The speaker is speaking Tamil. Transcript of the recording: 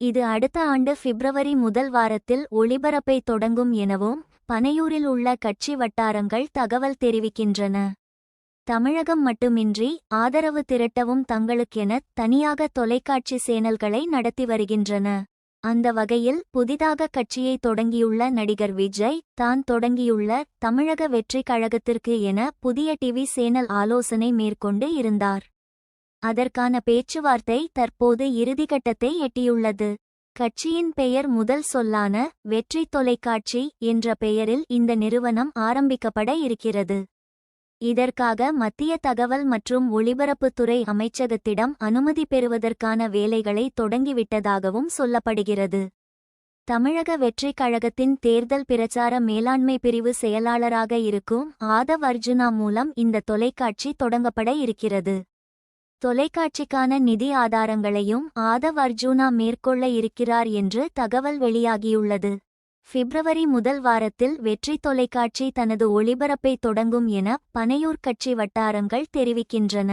இது அடுத்த ஆண்டு பிப்ரவரி முதல் வாரத்தில் ஒளிபரப்பை தொடங்கும் எனவும் பனையூரில் உள்ள கட்சி வட்டாரங்கள் தகவல் தெரிவிக்கின்றன. தமிழகம் மட்டுமின்றி ஆதரவு திரட்டவும் தங்களுக்கென தனியாக தொலைக்காட்சி சேனல்களை நடத்தி வருகின்றன. அந்த வகையில் புதிதாக கட்சியை தொடங்கியுள்ள நடிகர் விஜய் தான் தொடங்கியுள்ள தமிழக வெற்றிக் கழகத்திற்கு என புதிய டிவி சேனல் ஆலோசனை மேற்கொண்டு இருந்தார். அதற்கான பேச்சுவார்த்தை தற்போது இறுதிக்கட்டத்தை எட்டியுள்ளது. கட்சியின் பெயர் முதல் சொல்லான வெற்றி தொலைக்காட்சி என்ற பெயரில் இந்த நிறுவனம் ஆரம்பிக்கப்பட இருக்கிறது. இதற்காக மத்திய தகவல் மற்றும் ஒலிபரப்புத்துறை அமைச்சகத்திடம் அனுமதி பெறுவதற்கான வேலைகளை தொடங்கிவிட்டதாகவும் சொல்லப்படுகிறது. தமிழக வெற்றிக் கழகத்தின் தேர்தல் பிரச்சார மேலாண்மை பிரிவு செயலாளராக இருக்கும் ஆதவ் அர்ஜுனா மூலம் இந்த தொலைக்காட்சி தொடங்கப்பட இருக்கிறது. தொலைக்காட்சிக்கான நிதி ஆதாரங்களையும் ஆதவ் அர்ஜுனா மேற்கொள்ள இருக்கிறார் என்று தகவல் வெளியாகியுள்ளது. பிப்ரவரி முதல் வாரத்தில் வெற்றி தொலைக்காட்சி தனது ஒளிபரப்பை தொடங்கும் என பனையூர் கட்சி வட்டாரங்கள் தெரிவிக்கின்றன.